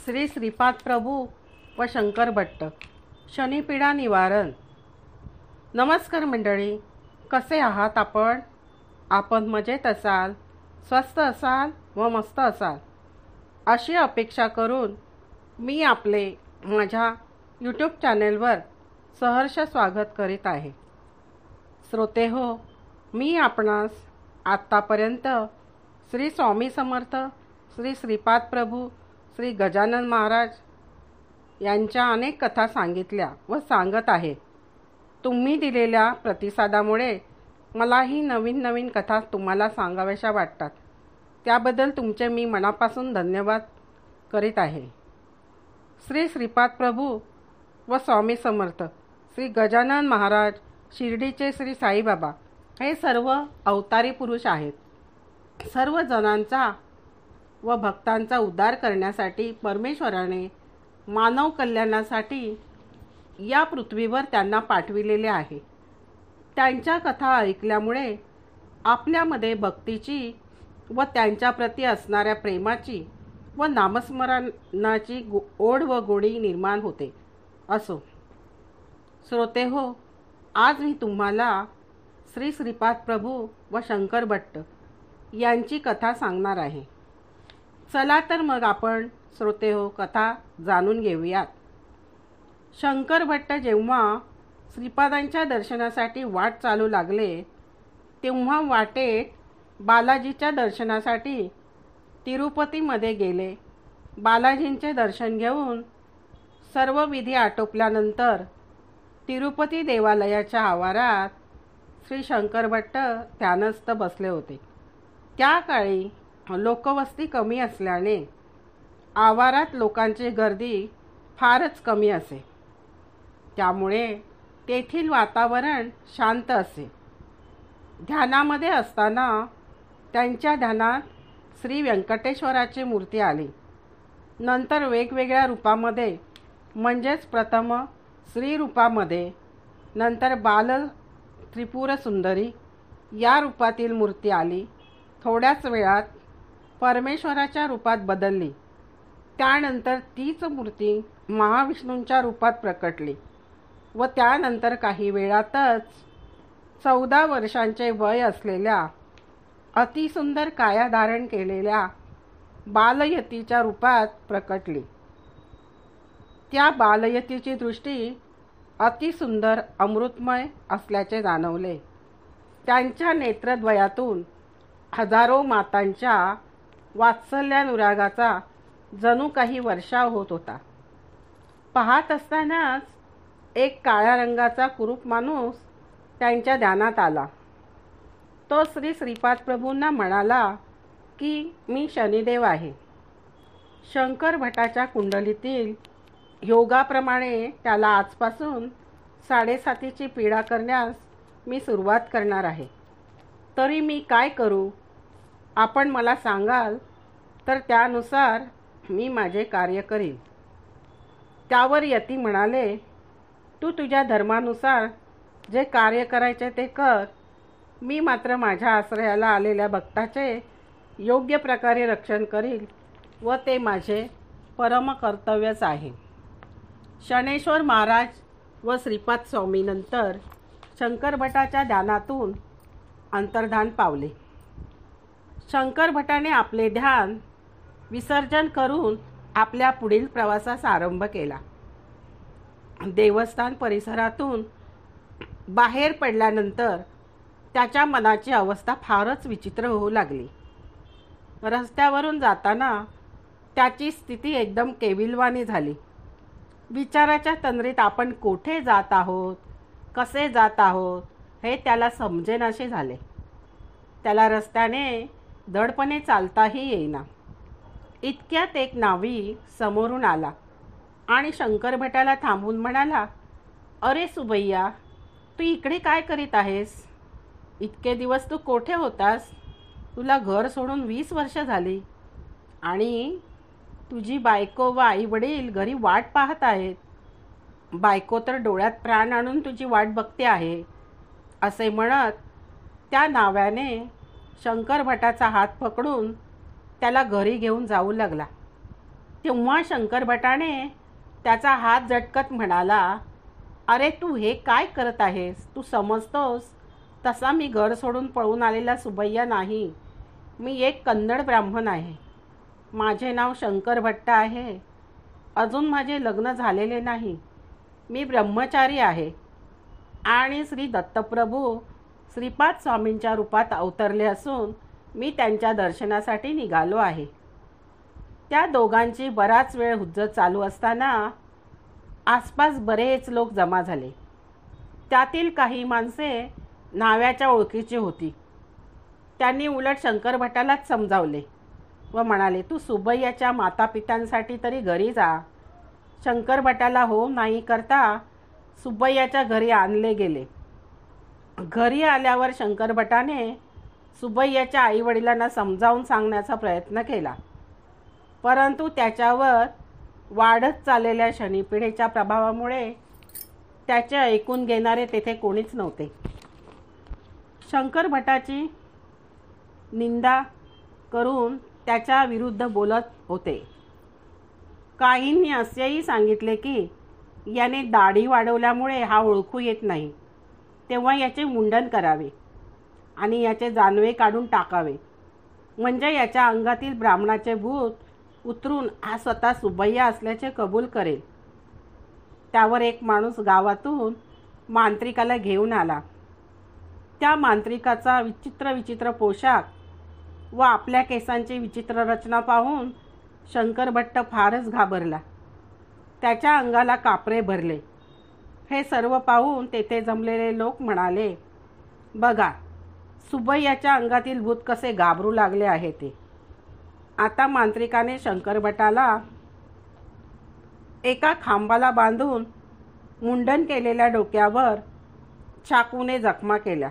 श्री श्रीपाद प्रभू व शंकर भट्ट शनिपीडा निवारण. नमस्कार मंडळी, कसे आहात आपण? आपण मजेत असाल, स्वस्थ असाल व मस्त असाल अशी अपेक्षा करून मी आपले माझ्या यूट्यूब चॅनेलवर सहर्ष स्वागत करीत आहे. श्रोते हो, मी आपणास आत्तापर्यंत श्री स्वामी समर्थ, श्री श्रीपाद प्रभू, श्री गजानन महाराज यांच्या अनेक कथा सांगितल्या व सांगत आहे. तुम्ही दिलेल्या प्रतिसादामुळे मलाही नवीन नवीन कथा तुम्हाला सांगाव्याशा वाटतात. त्याबद्दल तुमचे मी मनापासून धन्यवाद करीत आहे. श्री श्रीपाद प्रभू व स्वामी समर्थ, श्री गजानन महाराज, शिर्डीचे श्री साईबाबा हे सर्व अवतारी पुरुष आहेत. सर्व जणांचा व भक्तांचा उद्धार करण्यासाठी परमेश्वराने मानव कल्याणासाठी या पृथ्वीवर त्यांना पाठविलेले आहे. त्यांच्या कथा ऐकल्यामुळे आपल्यामध्ये भक्तीची व त्यांच्याप्रती असणाऱ्या प्रेमाची व नामस्मरणाची ओढ व गोडी निर्माण होते. असो श्रोते हो, आज मी तुम्हाला श्री श्रीपाद प्रभू व शंकर भट्ट यांची कथा सांगणार आहे. चला तर मग आपण श्रोते हो कथा जाणून घेऊयात. शंकर भट्ट जेव्हा श्रीपादांच्या दर्शनासाठी वाट चालू लागले तेव्हा वाटेत बालाजीच्या दर्शनासाठी तिरुपतीमध्ये गेले. बालाजींचे दर्शन घेऊन सर्व विधी आटोपल्यानंतर तिरुपती देवालयाच्या आवारात श्री शंकर भट्ट ध्यानस्थ बसले होते. त्या काळी लोकवस्ती कमी असल्याने आवारात लोकांची गर्दी फारच कमी असे. त्यामुळे तेथील वातावरण शांत असे. ध्यानामध्ये असताना त्यांच्या ध्यानात श्री व्यंकटेश्वराची मूर्ती आली. नंतर वेगवेगळ्या रूपामध्ये, म्हणजेच प्रथम श्री रूपामध्ये, नंतर बाल त्रिपुर सुंदरी या रूपातील मूर्ती आली. थोड्याच वेळात परमेश्वराच्या रूपात बदलली. त्यानंतर तीच मूर्ती महाविष्णूंच्या रूपात प्रकटली व त्यानंतर काही वेळातच 14 वर्षांचे वय असलेल्या अतिसुंदर काया धारण केलेल्या बालयतीच्या रूपात प्रकटली. त्या बालयतीची दृष्टी अतिसुंदर अमृतमय असल्याचे जाणवले. त्यांच्या नेत्रद्वयातून हजारो मातांच्या वात्सल्यानुरागाचा जणू काही वर्षाव होत होता. पाहत असतानाच एक काळ्या रंगाचा कुरूप माणूस त्यांच्या ध्यानात आला. तो श्री श्रीपाद प्रभूंना म्हणाला की मी शनिदेव आहे. शंकर भटाच्या कुंडलीतील योगाप्रमाणे त्याला आजपासून 7.5ची पीडा करण्यास मी सुरुवात करणार आहे. तरी मी काय करू? आपण मला सांगाल तर त्यानुसार मी माझे कार्य करीन. त्यावर यती म्हणाले, तू तुझ्या धर्मानुसार जे कार्य करायचे ते कर. मी मात्र माझ्या आश्रयाला आलेल्या भक्ताचे योग्य प्रकारे रक्षण करील व ते माझे परम कर्तव्यच आहे. शनेश्वर महाराज व श्रीपाद स्वामीनंतर शंकर भटाच्या ध्यानातून अंतर्धान पावले. शंकर भटाने आपले ध्यान विसर्जन करून आपल्या पुढील प्रवासास आरंभ केला. देवस्थान परिसरातून बाहेर पडल्यानंतर त्याच्या मनाची अवस्था फारच विचित्र होऊ लागली. रस्त्यावरून जाताना त्याची स्थिती एकदम केविलवाणी झाली. विचाराच्या तंद्रीत आपण कोठे जात आहोत, कसे जात आहोत हे त्याला समजेनासे झाले. त्याला रस्त्याने धडपणे चालताही येईना. इतक्यात एक नावी समोरून आला आणि शंकर भटाला थांबून म्हणाला, अरे सुबैया, तू इकडे काय करीत आहेस? इतके दिवस तू कोठे होतास? तुला घर सोडून 20 वर्ष झाली आणि तुझी बायको व आई वडील घरी वाट पाहत आहेत. बायको तर डोळ्यात प्राण आणून तुझी वाट बघते आहे. असे म्हणत त्या नाव्याने शंकर भटाचा हात पकडून त्याला घरी घेऊन जाऊ लागला. तेव्हा शंकर भटाने त्याचा हात झटकत म्हणाला, अरे तू हे काय करत आहेस? तू समजतोस तसा मी घर सोडून पळून आलेला सुबैया नाही. मी एक कन्नड ब्राह्मण आहे. माझे नाव शंकर भट्ट आहे. अजून माझे लग्न झालेले नाही. मी ब्रह्मचारी आहे आणि श्री दत्तप्रभू श्रीपाद स्वामींच्या रूपात अवतरले असून मी त्यांच्या दर्शनासाठी निघालो आहे. त्या दोघांची बराच वेळ हुज्जत चालू असताना आसपास बरेच लोक जमा झाले. त्यातील काही माणसे न्हाव्याच्या ओळखीची होती. त्यांनी उलट शंकर भटालाच समजावले व म्हणाले, तू सुबैयाच्या मातापित्यांसाठी तरी घरी जा. शंकर भटाला हो नाही करता सुबैयाच्या घरी आणले गेले. घरी आल्यावर शंकर भटाने सुबैयाच्या आईवडिलांना समजावून सांगण्याचा प्रयत्न केला, परंतु त्याच्यावर वाढत चाललेल्या शनिपिढेच्या प्रभावामुळे त्याचे ऐकून घेणारे तेथे कोणीच नव्हते. शंकर भटाची निंदा करून त्याच्या विरुद्ध बोलत होते. काहींनी असेही सांगितले की याने दाढी वाढवल्यामुळे हा ओळखू येत नाही, तेव्हा याचे मुंडन करावे आणि याचे जानवे काढून टाकावे, म्हणजे याच्या अंगातील ब्राह्मणाचे भूत उतरून हा स्वतः सुबैया असल्याचे कबूल करेल. त्यावर एक माणूस गावातून मांत्रिकाला घेऊन आला. त्या मांत्रिकाचा विचित्र पोशाख व आपल्या केसांची विचित्र रचना पाहून शंकर भट्ट फारच घाबरला. त्याच्या अंगाला कापरे भरले. हे सर्व पाहून तेथे जमलेले लोक म्हणाले, बघा सुबैयाच्या अंगातील भूत कसे घाबरू लागले आहे ते. आता मांत्रिकाने शंकर भटाला एका खांबाला बांधून मुंडन केलेल्या डोक्यावर चाकूने जखमा केल्या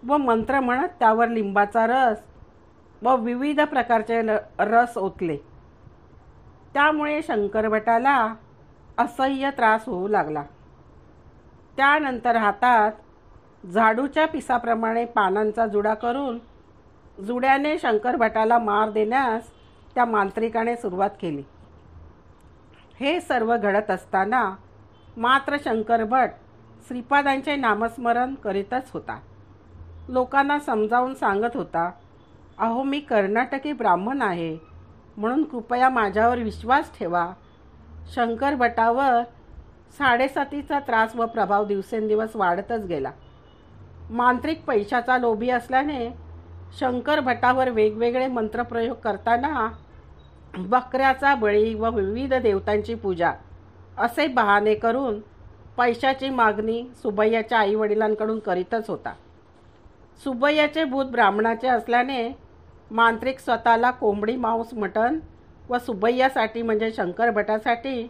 व मंत्र म्हणत त्यावर लिंबाचा रस व विविध प्रकारचे रस ओतले. त्यामुळे शंकर भटाला असह्य त्रास होऊ लागला. त्यानंतर हातात झाडूच्या पिसाप्रमाणे पानांचा जुडा करून जुड्याने शंकर भटाला मार देण्यास त्या मांत्रिकाने सुरुवात केली. हे सर्व घडत असताना मात्र शंकर भट श्रीपादांचे नामस्मरण करीतच होता. लोकांना समजावून सांगत होता, अहो मी कर्नाटकी ब्राह्मण आहे, म्हणून कृपया माझ्यावर विश्वास ठेवा. शंकर भटावर 7.5चा त्रास व प्रभाव दिवसेंदिवस वाढतच गेला. मांत्रिक पैशाचा लोभी असल्याने शंकर भटावर वेगवेगळे मंत्रप्रयोग करताना बकऱ्याचा बळी व विविध देवतांची पूजा असे बहाणे करून पैशाची मागणी सुबैयाच्या आईवडिलांकडून करीतच होता. सुबैयाचे भूत ब्राह्मणाचे असल्याने मांत्रिक स्वतःला कोंबडी मांस मटण व सुबैयासाठी म्हणजे शंकर भटासाठी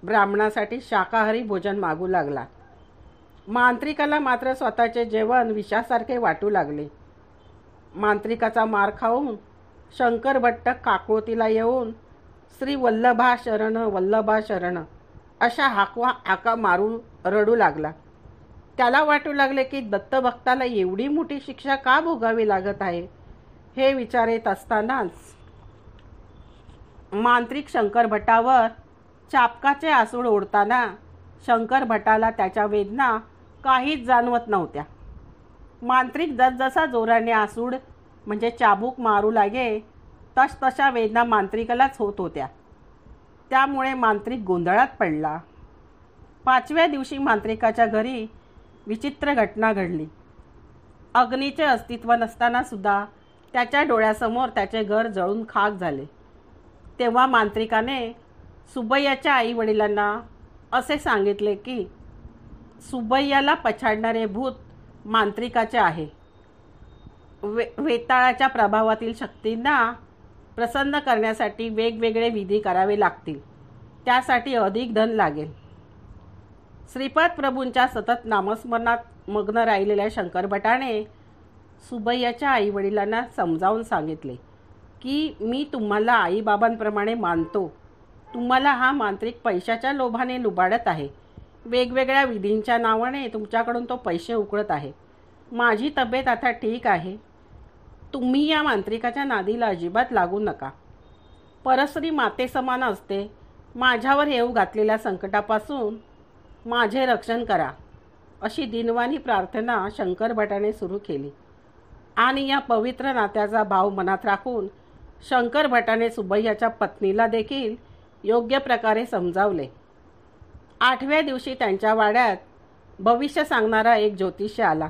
ब्राह्मणासाठी शाकाहारी भोजन मागू लागला. मांत्रिकाला मात्र स्वतःचे जेवण विषासारखे वाटू लागले. मांत्रिकाचा मार खाऊन शंकर भट्ट काकुळतीला येऊन श्री वल्लभा शरण अशा हाका मारून रडू लागला. त्याला वाटू लागले की दत्तभक्ताला एवढी मोठी शिक्षा का भोगावी लागत आहे. हे विचार येत असतानाच मांत्रिक शंकर भटावर चापकाचे आसूड ओढताना शंकर भटाला त्याच्या वेदना काहीच जाणवत नव्हत्या. मांत्रिक जसजसा जोराने आसूड म्हणजे चाबूक मारू लागे तशा वेदना मांत्रिकालाच होत होत्या. त्यामुळे मांत्रिक गोंधळात पडला. 5व्या दिवशी मांत्रिकाच्या घरी विचित्र घटना घडली. अग्नीचे अस्तित्व नसताना सुद्धा त्याच्या डोळ्यासमोर त्याचे घर जळून खाक झाले. तेव्हा मांत्रिकाने सुबैयाच्या आईवडिलांना असे सांगितले की सुबैयाला पछाडणारे भूत मांत्रिकाचे आहे. वेताळाच्या प्रभावातील शक्तींना प्रसन्न करण्यासाठी वेगवेगळे विधी करावे लागतील. त्यासाठी अधिक धन लागेल. श्रीपाद प्रभूंच्या सतत नामस्मरणात मग्न राहिलेल्या शंकर भटाने सुबैयाच्या आईवडिलांना समजावून सांगितले की मी तुम्हाला आईबाबांप्रमाणे मानतो. तुम्हाला हा मांत्रिक पैशाच्या लोभाने लुबाडत आहे. वेगवेगळ्या विधींच्या नावाने तुमच्याकडून तो पैसे उकळत आहे. माझी तब्येत आता ठीक आहे. तुम्ही या मांत्रिकाच्या नादीला अजिबात लागू नका. परस्त्री मातेसमान असते, माझ्यावर येऊ घातलेल्या संकटापासून माझे रक्षण करा, अशी दिनवाणी प्रार्थना शंकर भटाने सुरू केली. आणि या पवित्र नात्याचा भाव मनात राखून शंकर भटाने सुबैयाच्या पत्नीला देखील योग्य प्रकारे समजावले. 8व्या दिवशी त्यांच्या वाड्यात भविष्य सांगणारा एक ज्योतिषी आला.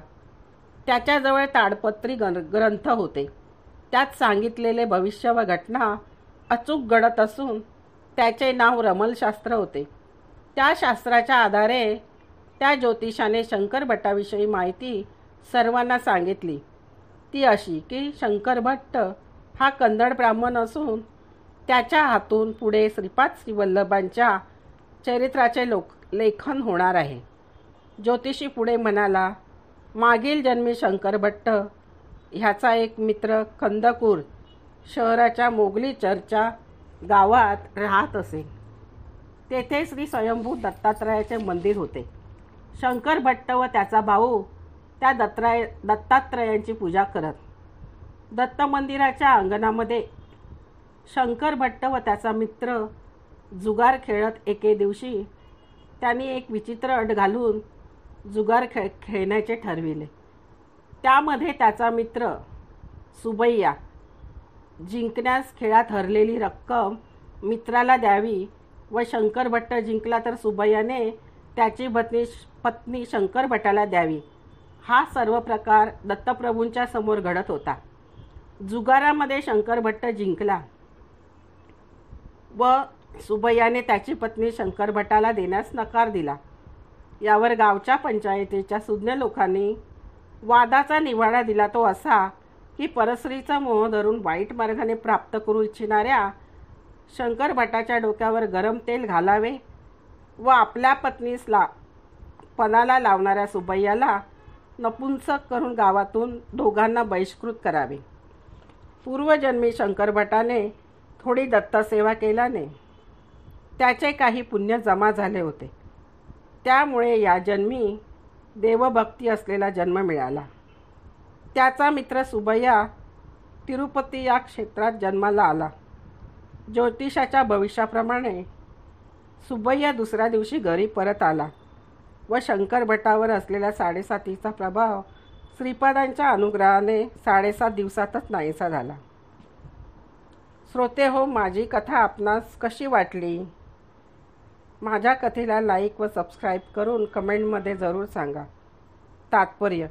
त्याच्याजवळ ताडपत्री ग्रंथ होते. त्यात सांगितलेले भविष्य व घटना अचूक घडत असून त्याचे नाव रमलशास्त्र होते. त्या शास्त्राच्या आधारे त्या ज्योतिषाने शंकर भटाविषयी माहिती सर्वांना सांगितली. ती अशी की शंकर भट्ट हा कन्नड ब्राह्मण असून त्याच्या हातून पुढे श्रीपाद श्रीवल्लभांच्या चरित्राचे लेखन होणार आहे. ज्योतिषी पुढे म्हणाला, मागील जन्मी शंकर भट्ट ह्याचा एक मित्र कंदकूर शहराच्या मोगली चर्चा गावात राहत असे. तेथे श्री स्वयंभू दत्तात्रयाचे मंदिर होते. शंकर भट्ट व त्याचा भाऊ त्या दत्तात्रयांची पूजा करत. दत्त मंदिराच्या अंगणामध्ये शंकर भट्ट व त्याचा मित्र जुगार खेळत एके दिवशी त्यांनी एक विचित्र अट घालून जुगार खेळण्याचे ठरविले. त्यामध्ये त्याचा मित्र सुबैया जिंकण्यास खेळात हरलेली रक्कम मित्राला द्यावी व शंकर भट्ट जिंकला तर सुबैयाने त्याची पत्नी शंकर भटाला द्यावी. हा सर्व प्रकार दत्तप्रभूंच्या समोर घडत होता. जुगारामध्ये शंकर भट्ट जिंकला व सुबैयाने त्याची पत्नी शंकर भटाला देण्यास नकार दिला. यावर गावच्या पंचायतीच्या सुज्ञ लोकांनी वादाचा निवाडा दिला, तो असा की परस्त्रीचा मोह धरून वाईट मार्गाने प्राप्त करू इच्छिणाऱ्या शंकर भटाच्या डोक्यावर गरम तेल घालावे व आपल्या पत्नीस पणाला लावणाऱ्या सुबैयाला नपुंसक करून गावातून दोघांना बहिष्कृत करावे. पूर्वजन्मी शंकर भटाने थोडी दत्तसेवा केल्याने त्याचे काही पुण्य जमा झाले होते. त्यामुळे या जन्मी देवभक्ती असलेला जन्म मिळाला. त्याचा मित्र सुबैया तिरुपती या क्षेत्रात जन्माला आला. ज्योतिषाच्या भविष्याप्रमाणे सुबैया दुसऱ्या दिवशी घरी परत आला व शंकर भटावर असलेल्या 7.5चा प्रभाव श्रीपादांच्या अनुग्रहाने 7.5 दिवसातच नाहीसा झाला. श्रोते हो, माझी कथा आपणास कशी वाटली? माझ्या कथेला लाईक व सबस्क्राईब करून कमेंटमध्ये जरूर सांगा. तात्पर्य: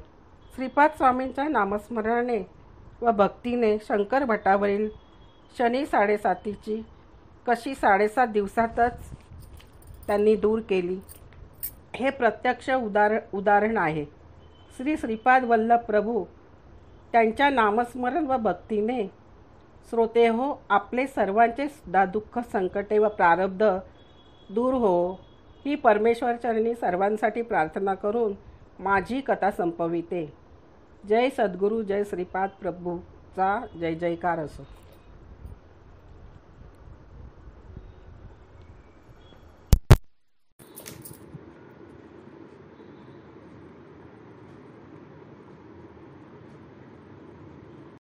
श्रीपाद स्वामींच्या नामस्मरणाने व भक्तीने शंकर भटावरील शनी 7.5ची कशी 7.5 दिवसातच त्यांनी दूर केली, हे प्रत्यक्ष उदाहरण आहे. श्री श्रीपाद वल्लभ प्रभू त्यांच्या नामस्मरण व भक्तीने श्रोते हो, आपले सर्वांचे सुद्धा दुःख, संकटे व प्रारब्ध दूर हो, ही परमेश्वरचरणी सर्वांसाठी प्रार्थना करून माझी कथा संपविते. जय सद्गुरू, जय श्रीपाद प्रभूचा जय जयकार असो.